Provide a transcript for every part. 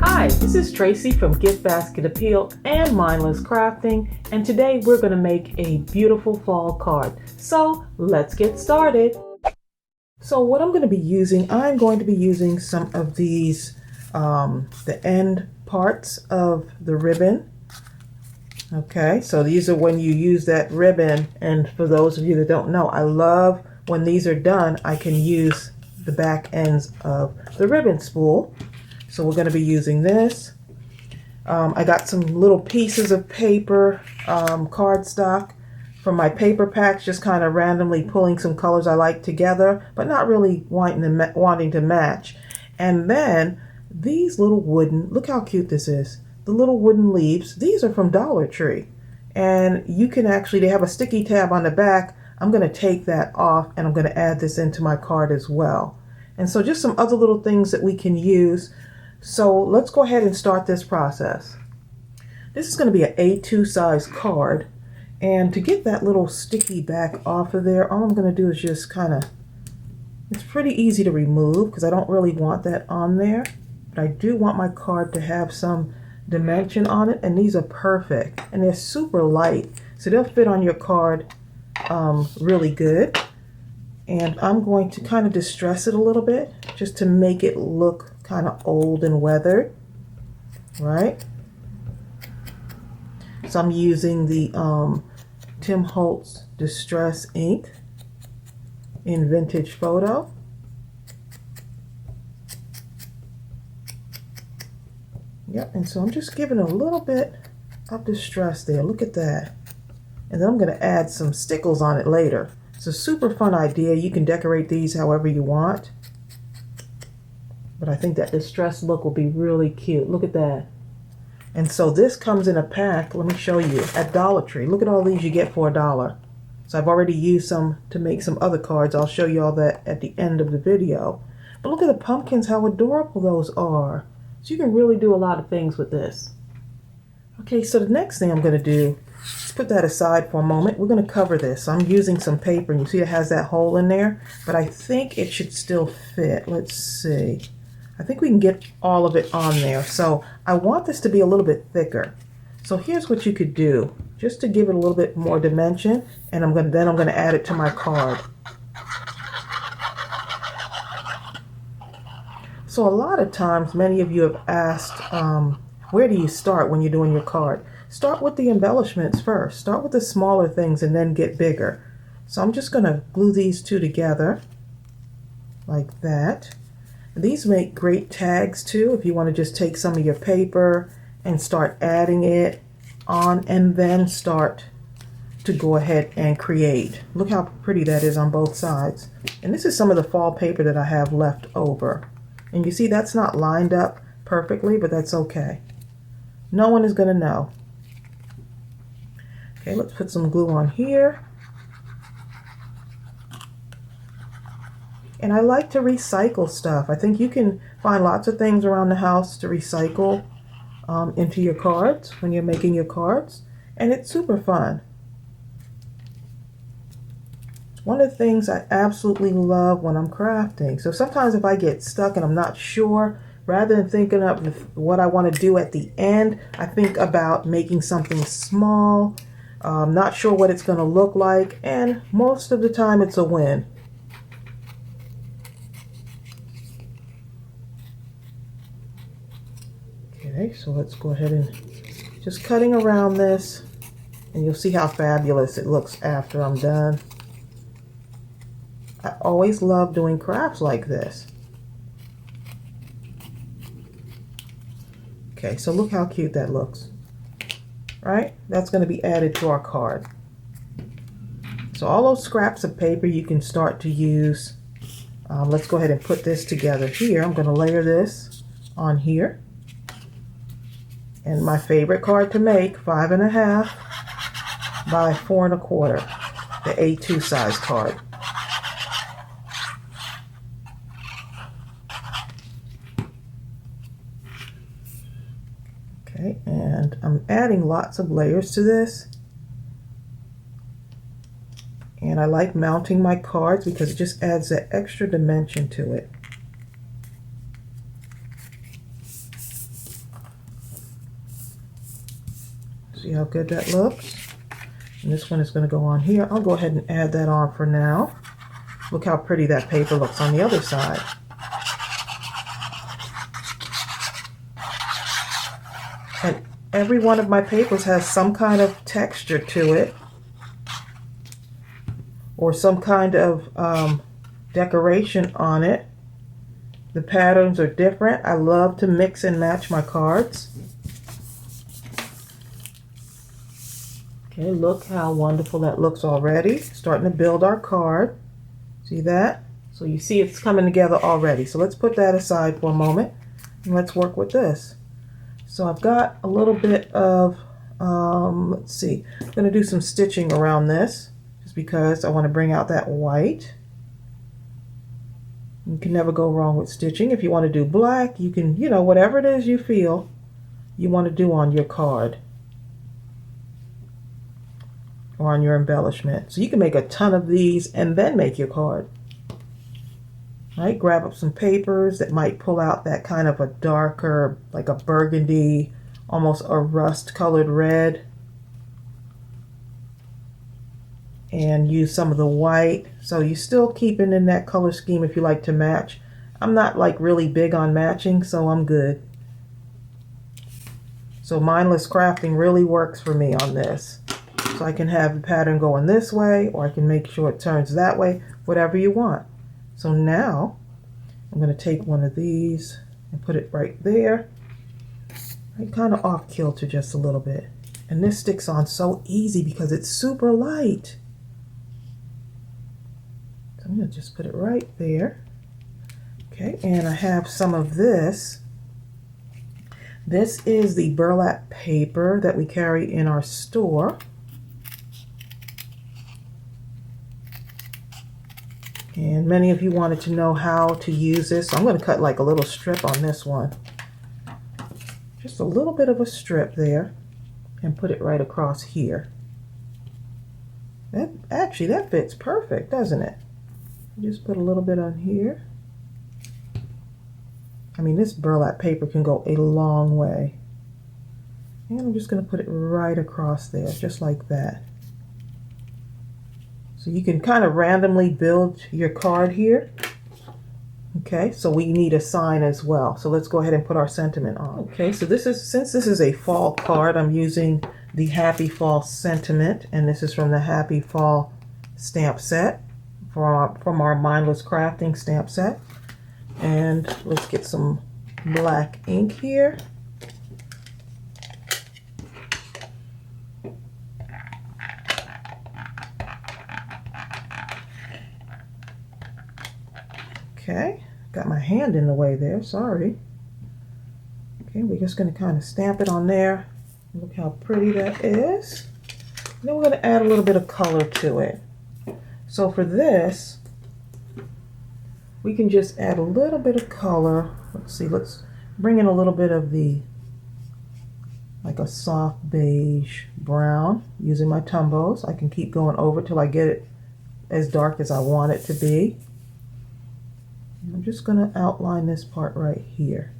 Hi, this is Tracey from GiftBasketAppeal and Mindless Crafting, and today we're going to make a beautiful fall card. So let's get started. So what I'm going to be using, some of these, the end parts of the ribbon. Okay, so these are when you use that ribbon, and for those of you that don't know, I love when these are done, I can use the back ends of the ribbon spool. So we're going to be using this. I got some little pieces of paper, cardstock from my paper packs, just kind of randomly pulling some colors I like together, but not really wanting to match. And then these little wooden, look how cute this is. The little wooden leaves, these are from Dollar Tree. And you can actually, they have a sticky tab on the back. I'm going to take that off and I'm going to add this into my card as well. And so just some other little things that we can use. So let's go ahead and start this process. This is going to be an A2 size card, and to get that little sticky back off of there, all I'm going to do is just kind of, it's pretty easy to remove because I don't really want that on there, but I do want my card to have some dimension on it, and these are perfect and they're super light, so they'll fit on your card really good. And I'm going to kind of distress it a little bit just to make it look kind of old and weathered, right? So I'm using the Tim Holtz Distress ink in Vintage Photo. Yep, and so I'm just giving a little bit of distress there. Look at that. And then I'm going to add some Stickles on it later. It's a super fun idea. You can decorate these however you want. But I think that distressed look will be really cute. Look at that. And so this comes in a pack, let me show you, at Dollar Tree. Look at all these you get for $1. So I've already used some to make some other cards. I'll show you all that at the end of the video. But look at the pumpkins, how adorable those are. So you can really do a lot of things with this. Okay, so the next thing I'm going to do, let's put that aside for a moment. We're going to cover this. I'm using some paper, and you see it has that hole in there, but I think it should still fit. Let's see. I think we can get all of it on there. So I want this to be a little bit thicker. So here's what you could do, just to give it a little bit more dimension, and I'm going to add it to my card. So a lot of times, many of you have asked, where do you start when you're doing your card? Start with the embellishments first. Start with the smaller things and then get bigger. So I'm just going to glue these two together like that. These make great tags too if you want to just take some of your paper and start adding it on and then start to go ahead and create. Look how pretty that is on both sides. And this is some of the fall paper that I have left over. And you see that's not lined up perfectly, but that's okay. No one is going to know. Okay, let's put some glue on here. And I like to recycle stuff. I think you can find lots of things around the house to recycle into your cards when you're making your cards. And it's super fun. It's one of the things I absolutely love when I'm crafting. So sometimes if I get stuck and I'm not sure, rather than thinking of what I want to do at the end, I think about making something small. Not sure what it's going to look like, and most of the time it's a win. Okay, so let's go ahead and just cutting around this, and you'll see how fabulous it looks after I'm done. I always love doing crafts like this. Okay, so look how cute that looks. Right? That's going to be added to our card. So all those scraps of paper you can start to use. Let's go ahead and put this together here. I'm going to layer this on here. And my favorite card to make, 5.5 by 4.25, the A2 size card. Okay, and I'm adding lots of layers to this. And I like mounting my cards because it just adds that extra dimension to it. See how good that looks? And this one is going to go on here. I'll go ahead and add that on for now. Look how pretty that paper looks on the other side. And every one of my papers has some kind of texture to it, or some kind of decoration on it. The patterns are different. I love to mix and match my cards. Okay, look how wonderful that looks already. Starting to build our card. See that? So you see it's coming together already. So let's put that aside for a moment and let's work with this. So I've got a little bit of, let's see, I'm going to do some stitching around this just because I want to bring out that white. You can never go wrong with stitching. If you want to do black, you can, you know, whatever it is you feel you want to do on your card or on your embellishment. So you can make a ton of these and then make your card. Right? Grab up some papers that might pull out that kind of a darker, like a burgundy, almost a rust colored red. And use some of the white. So you're still keeping in that color scheme if you like to match. I'm not like really big on matching, so I'm good. So mindless crafting really works for me on this. So I can have the pattern going this way, or I can make sure it turns that way, whatever you want. So now I'm going to take one of these and put it right there. I kind of off kilter just a little bit. And this sticks on so easy because it's super light. So I'm going to just put it right there. Okay, and I have some of this. This is the burlap paper that we carry in our store. And many of you wanted to know how to use this. So I'm going to cut like a little strip on this one. Just a little bit of a strip there. And put it right across here. Actually, that fits perfect, doesn't it? Just put a little bit on here. I mean, this burlap paper can go a long way. And I'm just going to put it right across there, just like that. So you can kind of randomly build your card here. Okay, so we need a sign as well. So let's go ahead and put our sentiment on. Okay, so since this is a fall card, I'm using the Happy Fall sentiment, and this is from the Happy Fall stamp set from our Mindless Crafting stamp set. And let's get some black ink here. Okay, got my hand in the way there, sorry. Okay, we're just going to kind of stamp it on there. Look how pretty that is. And then we're going to add a little bit of color to it. So for this, we can just add a little bit of color. Let's see, let's bring in a little bit of the, like a soft beige brown using my Tumbos. I can keep going over till I get it as dark as I want it to be. I'm just going to outline this part right here.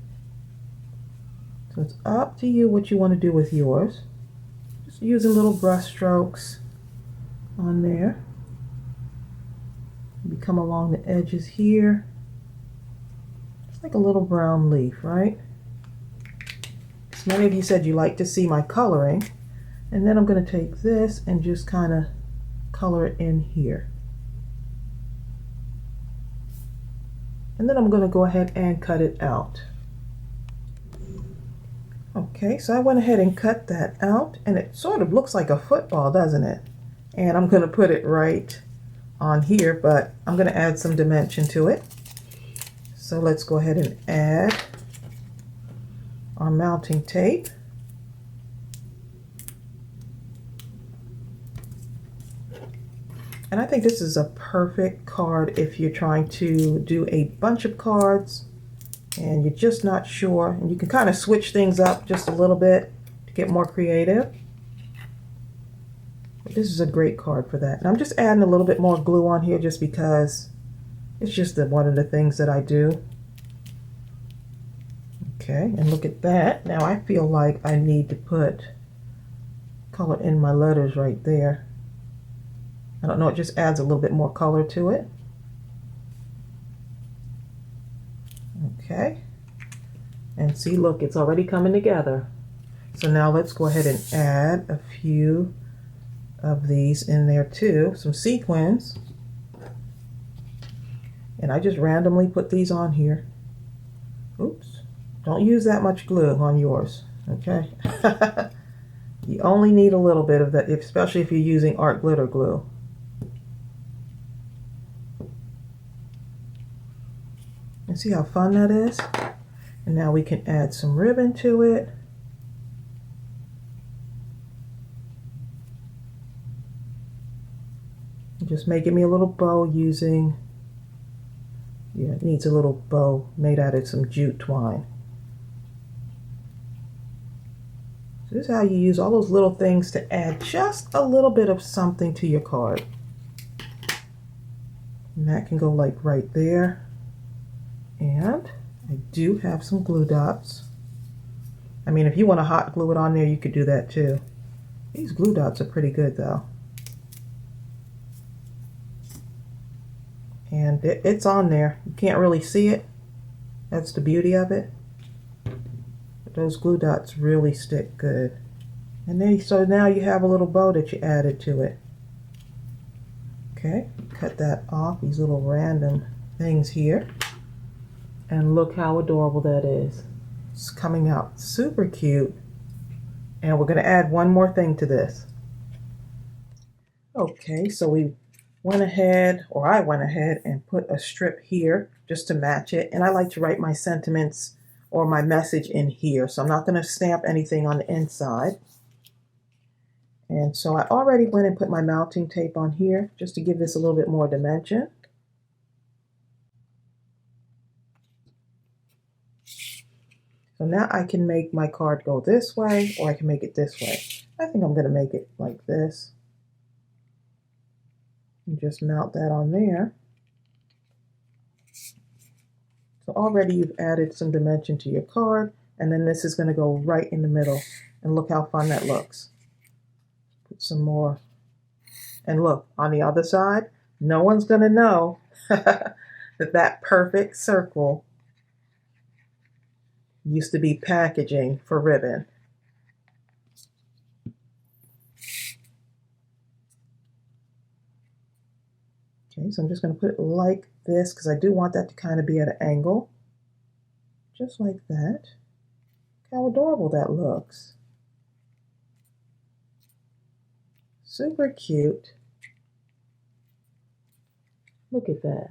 So it's up to you what you want to do with yours. Just using little brush strokes on there. We come along the edges here. It's like a little brown leaf, right? So many of you said you like to see my coloring. And then I'm going to take this and just kind of color it in here. And then I'm going to go ahead and cut it out. Okay, so I went ahead and cut that out, and it sort of looks like a football, doesn't it? And I'm going to put it right on here, but I'm going to add some dimension to it. So let's go ahead and add our mounting tape. And I think this is a perfect card if you're trying to do a bunch of cards and you're just not sure. And you can kind of switch things up just a little bit to get more creative. But this is a great card for that. And I'm just adding a little bit more glue on here just because it's just one of the things that I do. Okay, and look at that. Now I feel like I need to put color in my letters right there. I don't know, it just adds a little bit more color to it. Okay. And see, look, it's already coming together. So now let's go ahead and add a few of these in there too, some sequins. And I just randomly put these on here. Oops. Don't use that much glue on yours, okay? You only need a little bit of that, especially if you're using art glitter glue. And see how fun that is? And now we can add some ribbon to it. Just making me a little bow using, yeah, it needs a little bow made out of some jute twine. So this is how you use all those little things to add just a little bit of something to your card. And that can go like right there. And I do have some glue dots. I mean, if you want to hot glue it on there, you could do that too. These glue dots are pretty good though. And it's on there. You can't really see it. That's the beauty of it. But those glue dots really stick good. And then, so now you have a little bow that you added to it. Okay, cut that off, these little random things here. And look how adorable that is. It's coming out super cute. And we're going to add one more thing to this. Okay, so we went ahead, or I went ahead and put a strip here just to match it. And I like to write my sentiments or my message in here. So I'm not going to stamp anything on the inside. And so I already went and put my mounting tape on here just to give this a little bit more dimension. So now I can make my card go this way, or I can make it this way. I think I'm going to make it like this. And just mount that on there. So already you've added some dimension to your card, and then this is going to go right in the middle. And look how fun that looks. Put some more. And look, on the other side, no one's going to know that perfect circle used to be packaging for ribbon. Okay, so I'm just going to put it like this because I do want that to kind of be at an angle. Just like that. Look how adorable that looks. Super cute. Look at that.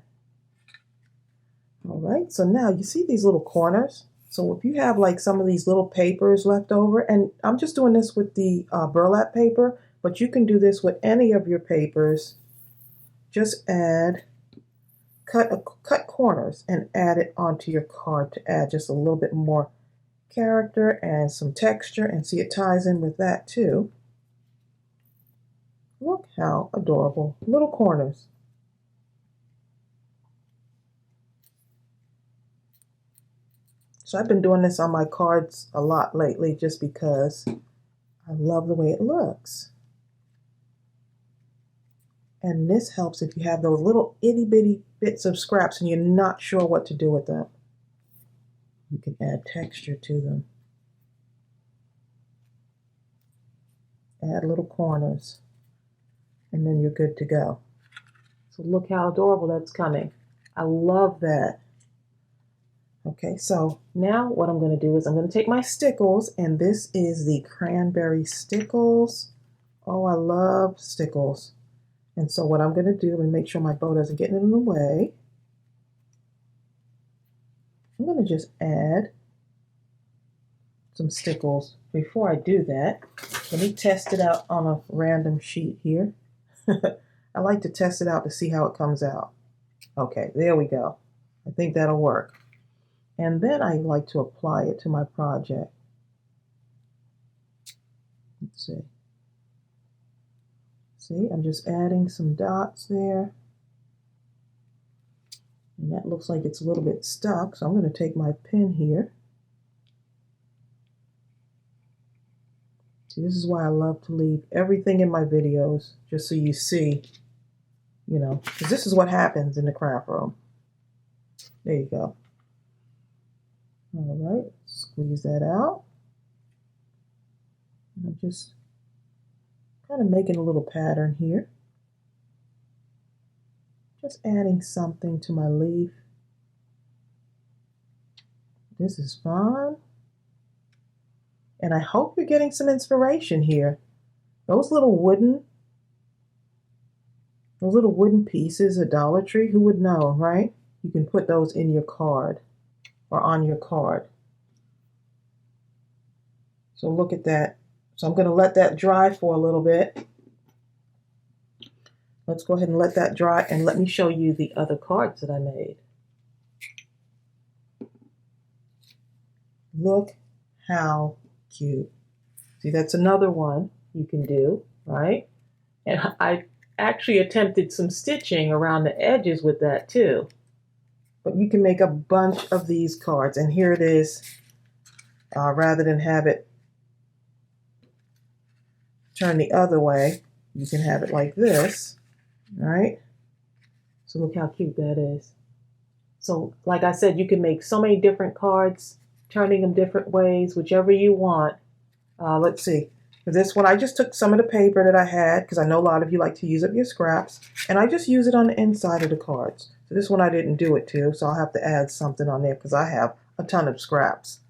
All right, so now you see these little corners. So if you have like some of these little papers left over, and I'm just doing this with the burlap paper, but you can do this with any of your papers. Just add, cut corners and add it onto your card to add just a little bit more character and some texture, and see it ties in with that too. Look how adorable, little corners. So I've been doing this on my cards a lot lately just because I love the way it looks. And this helps if you have those little itty bitty bits of scraps and you're not sure what to do with them. You can add texture to them. Add little corners. And then you're good to go. So look how adorable that's coming. I love that. Okay, so now what I'm going to do is I'm going to take my Stickles, and this is the Cranberry Stickles. Oh, I love Stickles. And so what I'm going to do, and make sure my bow doesn't get in the way, I'm going to just add some Stickles. Before I do that, let me test it out on a random sheet here. I like to test it out to see how it comes out. Okay, there we go. I think that'll work. And then I like to apply it to my project. Let's see. See, I'm just adding some dots there. And that looks like it's a little bit stuck, so I'm going to take my pen here. See, this is why I love to leave everything in my videos, just so you see, you know, because this is what happens in the craft room. There you go. All right, squeeze that out. I'm just kind of making a little pattern here. Just adding something to my leaf. This is fun. And I hope you're getting some inspiration here. Those little wooden pieces at Dollar Tree, who would know, right? You can put those in your card or on your card. So look at that. So I'm going to let that dry for a little bit. Let's go ahead and let that dry, and let me show you the other cards that I made. Look how cute. See, that's another one you can do, right? And I actually attempted some stitching around the edges with that too. But you can make a bunch of these cards, and here it is. Rather than have it turn the other way, you can have it like this, all right? So look how cute that is. So like I said, you can make so many different cards, turning them different ways, whichever you want. Let's see. For this one, I just took some of the paper that I had, because I know a lot of you like to use up your scraps, and I just use it on the inside of the cards. So this one I didn't do it to, so I'll have to add something on there because I have a ton of scraps.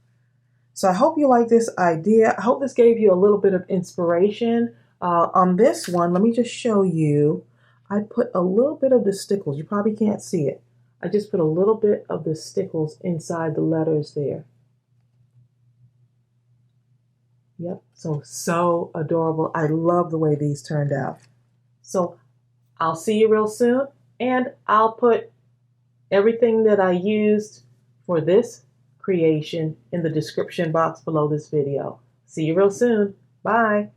So I hope you like this idea. I hope this gave you a little bit of inspiration. On this one, let me just show you. I put a little bit of the Stickles. You probably can't see it. I just put a little bit of the Stickles inside the letters there. Yep, so adorable. I love the way these turned out. So I'll see you real soon, and I'll put everything that I used for this creation in the description box below this video. See you real soon. Bye.